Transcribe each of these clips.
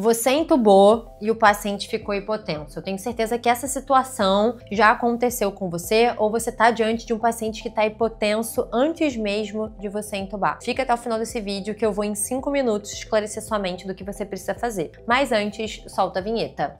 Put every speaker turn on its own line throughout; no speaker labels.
Você entubou e o paciente ficou hipotenso. Eu tenho certeza que essa situação já aconteceu com você ou você está diante de um paciente que está hipotenso antes mesmo de você entubar. Fica até o final desse vídeo que eu vou em 5 minutos esclarecer sua mente do que você precisa fazer. Mas antes, solta a vinheta.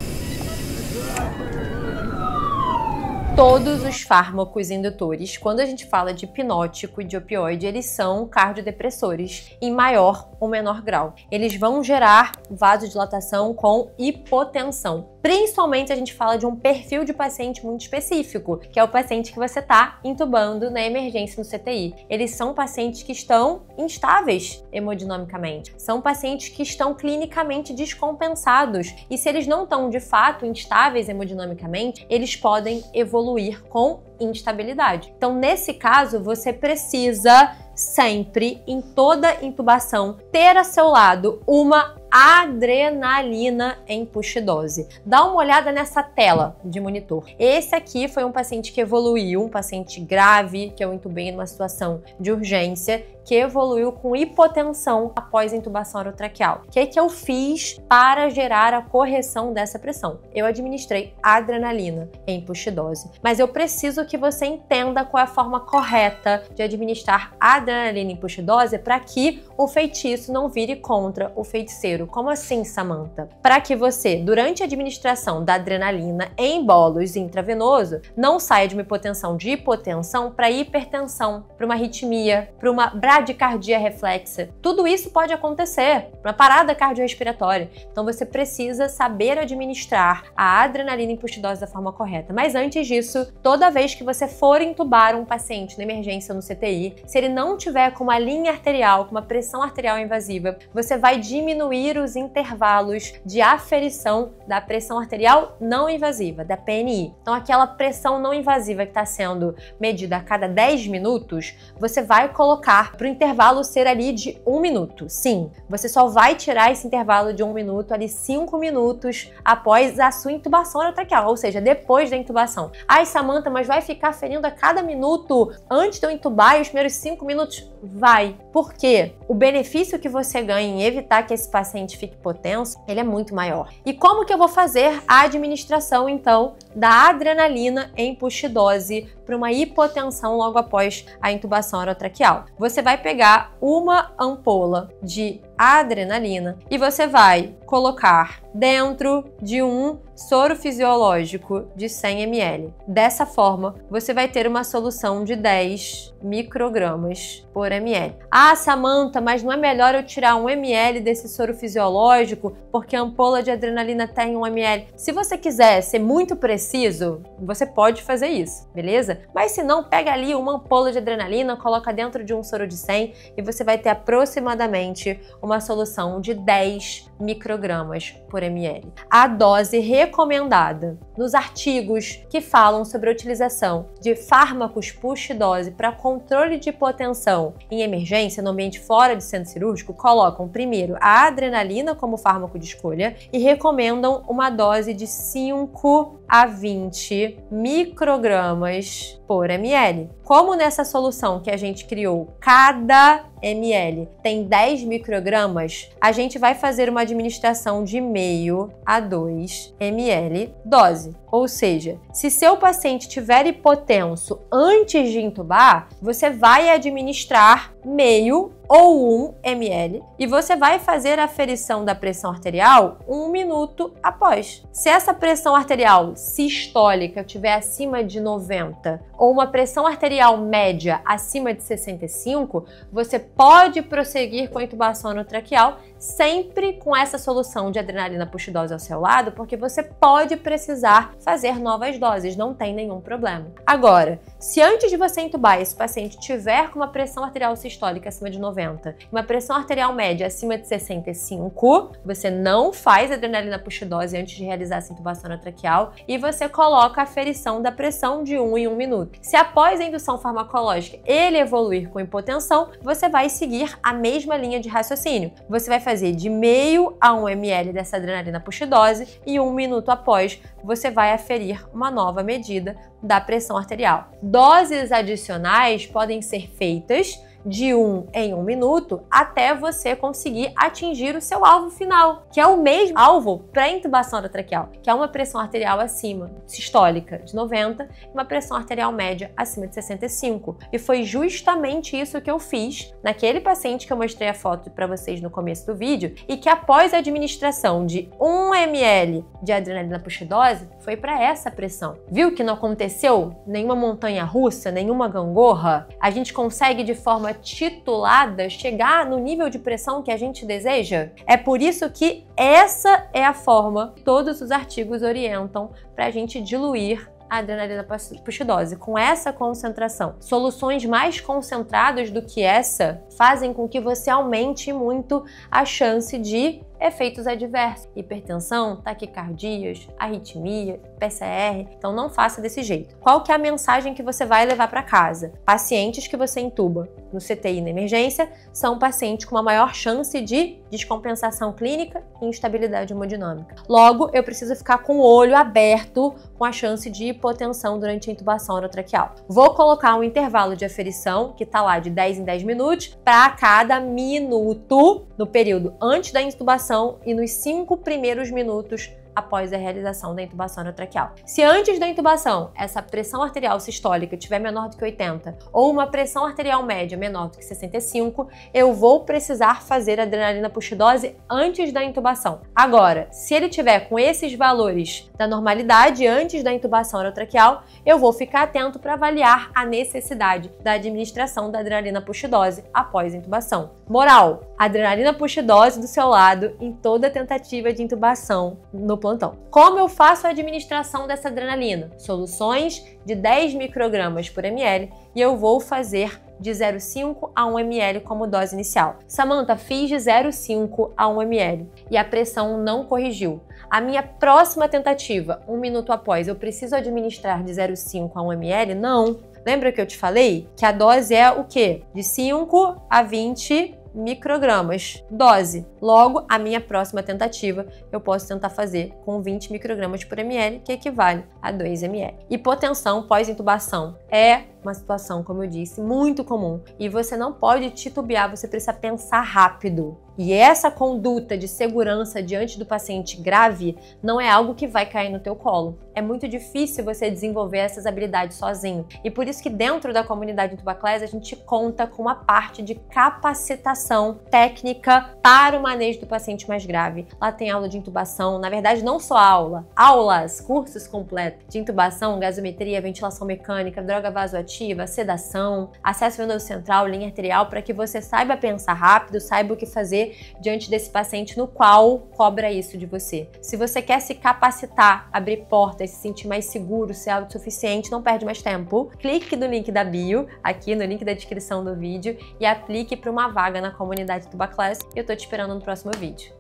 Todos os fármacos indutores, quando a gente fala de hipnótico e de opioide, eles são cardiodepressores em maior ou menor grau. Eles vão gerar vasodilatação com hipotensão. Principalmente a gente fala de um perfil de paciente muito específico, que é o paciente que você está intubando na emergência no CTI. Eles são pacientes que estão instáveis hemodinamicamente. São pacientes que estão clinicamente descompensados. E se eles não estão de fato instáveis hemodinamicamente, eles podem evoluir com instabilidade. Então, nesse caso, você precisa sempre, em toda intubação, ter a seu lado uma adrenalina em push dose. Dá uma olhada nessa tela de monitor. Esse aqui foi um paciente que evoluiu, um paciente grave, que eu intubei numa situação de urgência, que evoluiu com hipotensão após a intubação orotraqueal. O que eu fiz para gerar a correção dessa pressão? Eu administrei adrenalina em push dose. Mas eu preciso que você entenda qual é a forma correta de administrar adrenalina em push dose para que o feitiço não vire contra o feiticeiro. Como assim, Samantha? Para que você, durante a administração da adrenalina em bolos intravenoso, não saia de uma hipotensão de hipotensão para hipertensão, para uma arritmia, para uma bradicardia reflexa. Tudo isso pode acontecer, uma parada cardiorrespiratória. Então você precisa saber administrar a adrenalina em push dose da forma correta. Mas antes disso, toda vez que você for intubar um paciente na emergência no CTI, se ele não tiver com uma linha arterial, com uma pressão arterial invasiva, você vai diminuir os intervalos de aferição da pressão arterial não invasiva, da PNI. Então, aquela pressão não invasiva que está sendo medida a cada 10 minutos, você vai colocar para o intervalo ser ali de 1 minuto. Sim, você só vai tirar esse intervalo de 1 minuto ali 5 minutos após a sua intubação orotraqueal, ou seja, depois da intubação. Ai, Samantha, mas vai ficar ferindo a cada minuto antes de eu intubar e os primeiros 5 minutos? Vai. Por quê? O benefício que você ganha em evitar que esse paciente fique hipotenso, ele é muito maior. E como que eu vou fazer a administração, então, da adrenalina em push dose para uma hipotensão logo após a intubação orotraqueal? Você vai pegar uma ampola de adrenalina e você vai colocar dentro de um soro fisiológico de 100 ml. Dessa forma, você vai ter uma solução de 10 microgramas por ml. Ah, Samantha, mas não é melhor eu tirar 1 ml desse soro fisiológico porque a ampola de adrenalina tem 1 ml? Se você quiser ser muito preciso, você pode fazer isso, beleza? Mas se não, pega ali uma ampola de adrenalina, coloca dentro de um soro de 100 e você vai ter aproximadamente uma solução de 10 microgramas por ml. A dose recomendada nos artigos que falam sobre a utilização de fármacos push dose para controle de hipotensão em emergência no ambiente fora de centro cirúrgico colocam primeiro a adrenalina como fármaco de escolha e recomendam uma dose de 5 a 20 microgramas por ml. Como nessa solução que a gente criou, cada ml tem 10 microgramas, a gente vai fazer uma administração de meio a 2 ml dose. Ou seja, se seu paciente tiver hipotenso antes de intubar, você vai administrar meio ou 1 ml e você vai fazer a aferição da pressão arterial 1 minuto após. Se essa pressão arterial sistólica estiver acima de 90 ou uma pressão arterial média acima de 65, você pode prosseguir com a intubação orotraqueal sempre com essa solução de adrenalina push dose ao seu lado, porque você pode precisar fazer novas doses, não tem nenhum problema. Agora, se antes de você intubar esse paciente tiver com uma pressão arterial sistólica acima de 90, uma pressão arterial média acima de 65, você não faz adrenalina push dose antes de realizar essa intubação orotraqueal e você coloca a aferição da pressão de 1 em 1 minuto. Se após a indução farmacológica ele evoluir com hipotensão, você vai seguir a mesma linha de raciocínio. Você vai fazer de meio a 1 ml dessa adrenalina push dose e 1 minuto após você vai aferir uma nova medida da pressão arterial. Doses adicionais podem ser feitas de 1 em 1 minuto até você conseguir atingir o seu alvo final, que é o mesmo alvo para intubação orotraqueal, que é uma pressão arterial acima, sistólica, de 90 e uma pressão arterial média acima de 65. E foi justamente isso que eu fiz naquele paciente que eu mostrei a foto para vocês no começo do vídeo e que após a administração de 1 ml de adrenalina puxidose foi para essa pressão. Viu que não aconteceu nenhuma montanha russa, nenhuma gangorra? A gente consegue de forma titulada chegar no nível de pressão que a gente deseja? É por isso que essa é a forma que todos os artigos orientam para a gente diluir a adrenalina puxidose, com essa concentração. Soluções mais concentradas do que essa fazem com que você aumente muito a chance de efeitos adversos, hipertensão, taquicardias, arritmia, PCR. Então não faça desse jeito. Qual que é a mensagem que você vai levar para casa? Pacientes que você intuba no CTI e na emergência são pacientes com uma maior chance de descompensação clínica e instabilidade hemodinâmica. Logo, eu preciso ficar com o olho aberto com a chance de hipotensão durante a intubação orotraqueal. Vou colocar um intervalo de aferição, que está lá de 10 em 10 minutos, para cada minuto no período antes da intubação e nos 5 primeiros minutos após a realização da intubação orotraqueal. Se antes da intubação essa pressão arterial sistólica estiver menor do que 80 ou uma pressão arterial média menor do que 65, eu vou precisar fazer adrenalina puxidose antes da intubação. Agora, se ele tiver com esses valores da normalidade antes da intubação orotraqueal, eu vou ficar atento para avaliar a necessidade da administração da adrenalina puxidose após a intubação. Moral: adrenalina puxidose do seu lado em toda tentativa de intubação no plantão. Como eu faço a administração dessa adrenalina? Soluções de 10 microgramas por ml e eu vou fazer de 0,5 a 1 ml como dose inicial. Samantha, fiz de 0,5 a 1 ml e a pressão não corrigiu. A minha próxima tentativa, 1 minuto após, eu preciso administrar de 0,5 a 1 ml? Não. Lembra que eu te falei que a dose é o quê? De 5 a 20 microgramas dose. Logo, a minha próxima tentativa eu posso tentar fazer com 20 microgramas por ml, que equivale a 2 ml. Hipotensão pós-intubação é uma situação, como eu disse, muito comum e você não pode titubear, você precisa pensar rápido. E essa conduta de segurança diante do paciente grave não é algo que vai cair no teu colo. É muito difícil você desenvolver essas habilidades sozinho. E por isso que dentro da comunidade Intubaclass a gente conta com uma parte de capacitação técnica para o manejo do paciente mais grave. Lá tem aula de intubação, na verdade não só aula, aulas, cursos completos de intubação, gasometria, ventilação mecânica, droga vasoativa, sedação, acesso venoso central, linha arterial, para que você saiba pensar rápido, saiba o que fazer diante desse paciente no qual cobra isso de você. Se você quer se capacitar, abrir portas, se sentir mais seguro, ser autossuficiente, não perde mais tempo. Clique no link da bio, aqui no link da descrição do vídeo e aplique para uma vaga na comunidade Intubaclass. Eu tô te esperando no próximo vídeo.